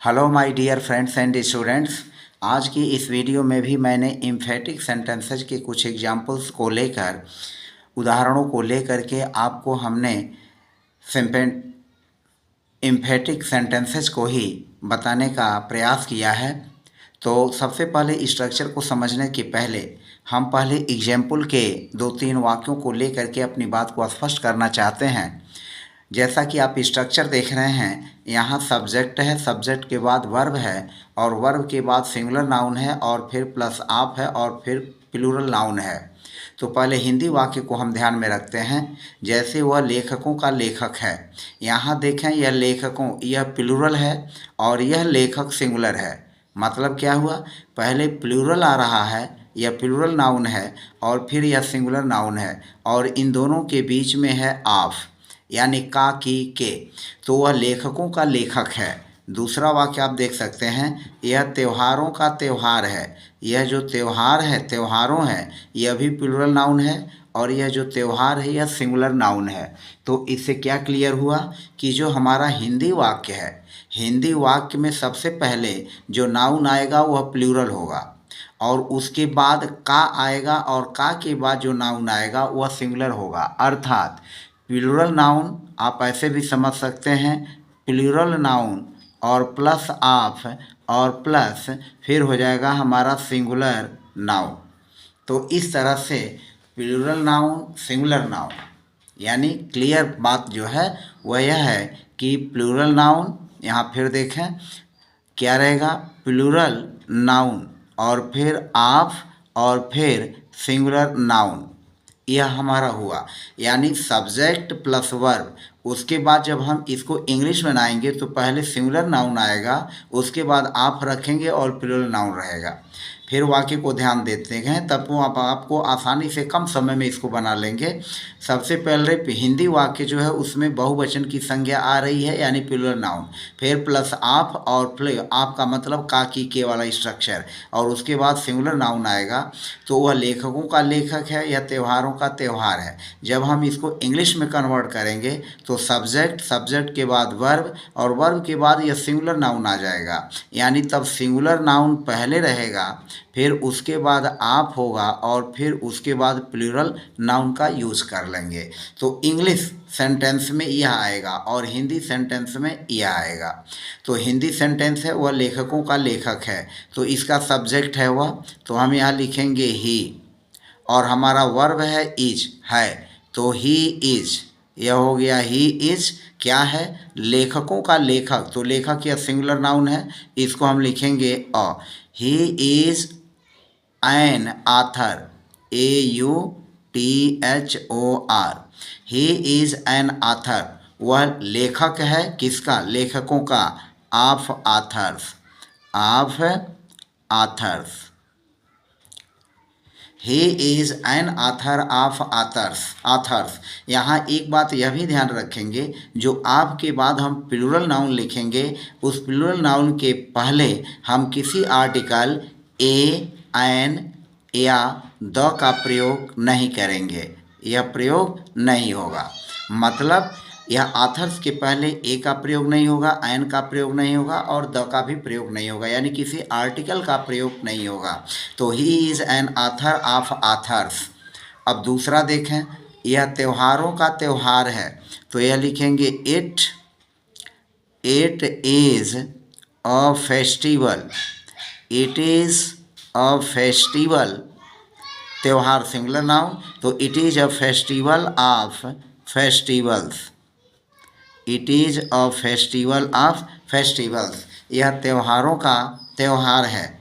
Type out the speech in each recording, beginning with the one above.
Hello my dear friends and students. आज की इस वीडियो में भी मैंने एम्फेटिक सेंटेंसेज के कुछ एग्जांपल्स को लेकर, उदाहरणों को लेकर के आपको हमने एम्फेटिक सेंटेंसेज को ही बताने का प्रयास किया है। तो सबसे पहले स्ट्रक्चर को समझने के पहले हम पहले एग्जाम्पल के 2-3 वाक्यों को लेकर के अपनी बात को स्पष्ट करना चाहते हैं। जैसा कि आप स्ट्रक्चर देख रहे हैं, यहाँ सब्जेक्ट है, सब्जेक्ट के बाद वर्ब है और वर्ब के बाद सिंगुलर नाउन है और फिर प्लस आप है और फिर प्लूरल नाउन है। तो पहले हिंदी वाक्य को हम ध्यान में रखते हैं। जैसे वह लेखकों का लेखक है, यहाँ देखें यह लेखकों, यह प्लूरल है और यह लेखक सिंगुलर है। मतलब क्या हुआ, पहले प्लूरल आ रहा है, यह प्लूरल नाउन है और फिर यह सिंगुलर नाउन है और इन दोनों के बीच में है आप, यानी का की के, तो वह लेखकों का लेखक है। दूसरा वाक्य आप देख सकते हैं, यह त्योहारों का त्योहार है। यह जो त्योहार है, त्योहारों है, यह भी प्लूरल नाउन है और यह जो त्योहार है यह सिंगुलर नाउन है। तो इससे क्या क्लियर हुआ कि जो हमारा हिंदी वाक्य है, हिंदी वाक्य में सबसे पहले जो नाउन आएगा वह प्लूरल होगा और उसके बाद का आएगा और का के बाद जो नाउन आएगा वह सिंगुलर होगा। अर्थात प्लूरल नाउन आप ऐसे भी समझ सकते हैं, प्लूरल नाउन और प्लस आप और प्लस फिर हो जाएगा हमारा सिंगुलर नाउन। तो इस तरह से प्लूरल नाउन सिंगुलर नाउन, यानी क्लियर बात जो है वह यह है कि प्लूरल नाउन, यहाँ फिर देखें क्या रहेगा, प्लूरल नाउन और फिर आप और फिर सिंगुलर नाउन, यह हमारा हुआ। यानी सब्जेक्ट प्लस वर्ब, उसके बाद जब हम इसको इंग्लिश में बनाएंगे तो पहले सिंगुलर नाउन आएगा, उसके बाद आप रखेंगे और प्लूरल नाउन रहेगा। फिर वाक्य को ध्यान देते हैं, तब वो आपको आसानी से कम समय में इसको बना लेंगे। सबसे पहले हिंदी वाक्य जो है उसमें बहुवचन की संज्ञा आ रही है, यानी प्लूरल नाउन, फिर प्लस आप और आप का मतलब का की के वाला स्ट्रक्चर, और उसके बाद सिंगुलर नाउन आएगा। तो वह लेखकों का लेखक है या त्योहारों का त्योहार है। जब हम इसको इंग्लिश में कन्वर्ट करेंगे तो सब्जेक्ट, सब्जेक्ट के बाद वर्ब और वर्ब के बाद यह सिंगुलर नाउन आ जाएगा, यानी तब सिंगुलर नाउन पहले रहेगा, फिर उसके बाद आप होगा और फिर उसके बाद प्लूरल नाउन का यूज़ कर लेंगे। तो इंग्लिश सेंटेंस में यह आएगा और हिंदी सेंटेंस में यह आएगा। तो हिंदी सेंटेंस है वह लेखकों का लेखक है, तो इसका सब्जेक्ट है वह, तो हम यहाँ लिखेंगे ही, और हमारा वर्ब है इज, है, तो ही इज, यह हो गया ही इज क्या है, लेखकों का लेखक, तो लेखक यह सिंगुलर नाउन है, इसको हम लिखेंगे a. He is an author, AUTHOR, he is an author, वह लेखक है, किसका, लेखकों का, of authors, of authors, he is an author of authors. यहाँ एक बात यह भी ध्यान रखेंगे, जो आप के बाद हम प्लूरल नाउन लिखेंगे, उस प्लूरल नाउन के पहले हम किसी आर्टिकल ए, एन या द का प्रयोग नहीं करेंगे, यह प्रयोग नहीं होगा। मतलब यह आथर्स के पहले ए का प्रयोग नहीं होगा, एन का प्रयोग नहीं होगा और द का भी प्रयोग नहीं होगा, यानी किसी आर्टिकल का प्रयोग नहीं होगा। तो he is an author of authors. अब दूसरा देखें, यह त्योहारों का त्योहार है, तो यह लिखेंगे it is a festival, it is a festival, त्योहार सिंगुलर नाउन, तो it is a festival of festivals, it is a festival of festivals, यह त्योहारों का त्योहार है।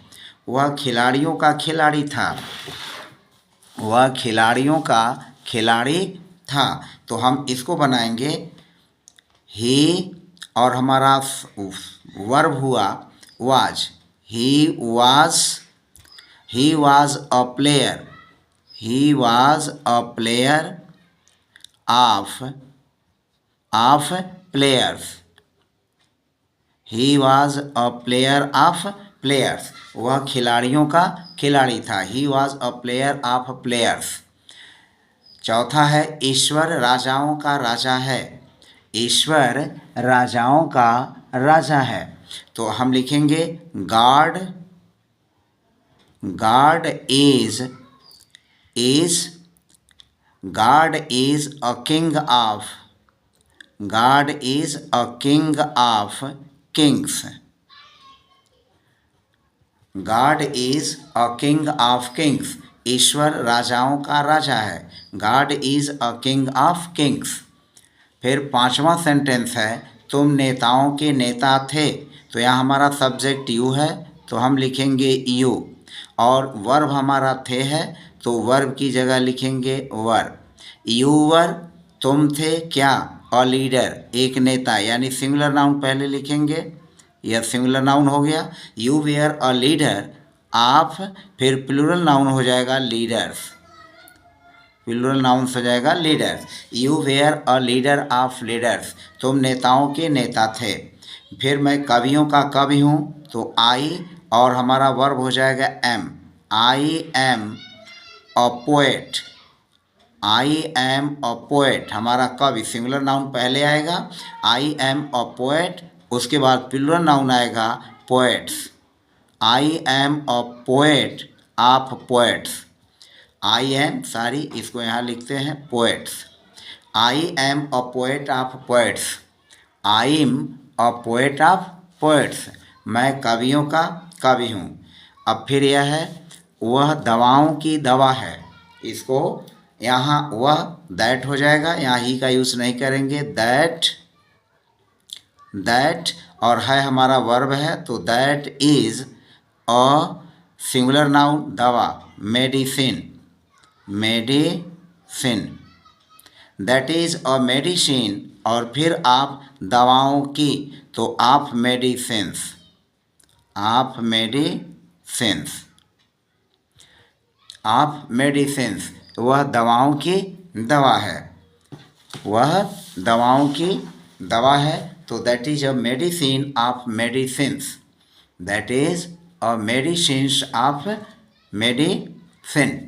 वह खिलाड़ियों का खिलाड़ी था, वह खिलाड़ियों का खिलाड़ी था, तो हम इसको बनाएंगे ही, और हमारा वर्ब हुआ was, he was a player, he was a player of players, he was a player of players, वह खिलाड़ियों का खिलाड़ी था, he was a player of players. चौथा है ईश्वर राजाओं का राजा है, ईश्वर राजाओं का राजा है, तो हम लिखेंगे God, God is God is a king of, God is a king of kings, God is a king of kings, ईश्वर राजाओं का राजा है। God is a king of kings. फिर पांचवा सेंटेंस है, तुम नेताओं के नेता थे। तो यहाँ हमारा सब्जेक्ट यू है, तो हम लिखेंगे यू, और वर्ब हमारा थे है, तो वर्ब की जगह लिखेंगे वर। यू वर, तुम थे क्या, अ लीडर, एक नेता, यानी सिंगुलर नाउन पहले लिखेंगे, यह सिंगुलर नाउन हो गया। यू वेयर अ लीडर, आप, फिर प्लूरल नाउन हो जाएगा लीडर्स, प्लूरल नाउन हो जाएगा leaders. You were a leader of leaders, तुम नेताओं के नेता थे। फिर मैं कवियों का कवि हूँ, तो आई, और हमारा वर्ब हो जाएगा am, I am a poet, I am a poet, हमारा कवि, सिंगुलर नाउन पहले आएगा, आई एम अ पोएट, उसके बाद प्लूरल नाउन आएगा poets, I am a poet of poets, I am, sorry इसको यहाँ लिखते हैं poets, I am a poet of poets, I am a poet of poets, मैं कवियों का कवि हूँ। अब फिर यह है, वह दवाओं की दवा है, इसको यहाँ वह दैट हो जाएगा, यहाँ ही का यूज़ नहीं करेंगे, दैट, और है हमारा वर्ब है, तो that is a singular noun दवा, medicine, that is a medicine, और फिर आप दवाओं की, तो आप मेडिसिन्स, वह दवाओं की दवा है, वह दवाओं की दवा है, तो that is a medicine of medicines, that is a medicines of medicine.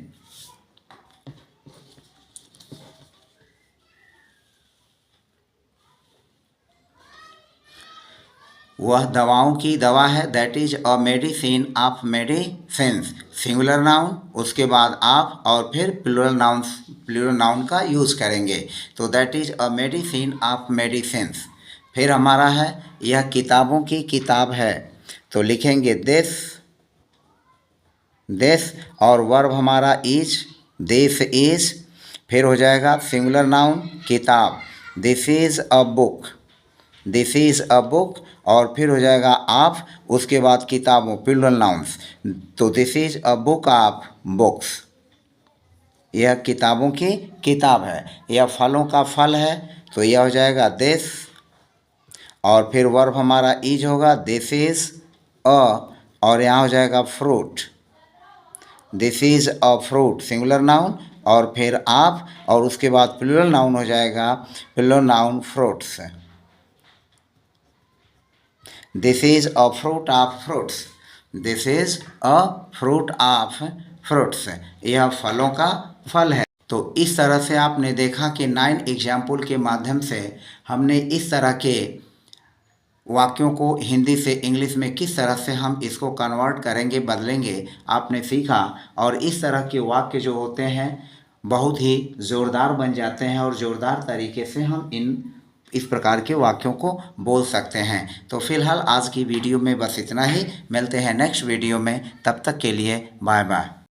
वह दवाओं की दवा है, that is a medicine of medicines, singular noun, उसके बाद आप, और फिर प्लूरल नाउन का यूज़ करेंगे, तो that is a medicine of medicines. फिर हमारा है, यह किताबों की किताब है, तो लिखेंगे दिस, और वर्ब हमारा इज, दिस इज, फिर हो जाएगा सिंगुलर नाउन किताब, this is a book, this is a book, और फिर हो जाएगा आप, उसके बाद किताबों, प्लूरल नाउन्स, तो this is a book of books, यह किताबों की किताब है। यह फलों का फल है, तो यह हो जाएगा दिस, और फिर वर्ब हमारा इज होगा, दिस इज़ अ, और यहाँ हो जाएगा fruit, this is a fruit, singular noun, और फिर आप, और उसके बाद प्लूरल नाउन हो जाएगा, plural noun fruits, this is a fruit of fruits, this is a fruit of fruits, यह फलों का फल है। तो इस तरह से आपने देखा कि 9 एग्जाम्पल के माध्यम से हमने इस तरह के वाक्यों को हिंदी से इंग्लिश में किस तरह से हम इसको कन्वर्ट करेंगे, बदलेंगे, आपने सीखा। और इस तरह के वाक्य जो होते हैं बहुत ही ज़ोरदार बन जाते हैं, और ज़ोरदार तरीके से हम इस प्रकार के वाक्यों को बोल सकते हैं। तो फिलहाल आज की वीडियो में बस इतना ही, मिलते हैं नेक्स्ट वीडियो में, तब तक के लिए बाय बाय।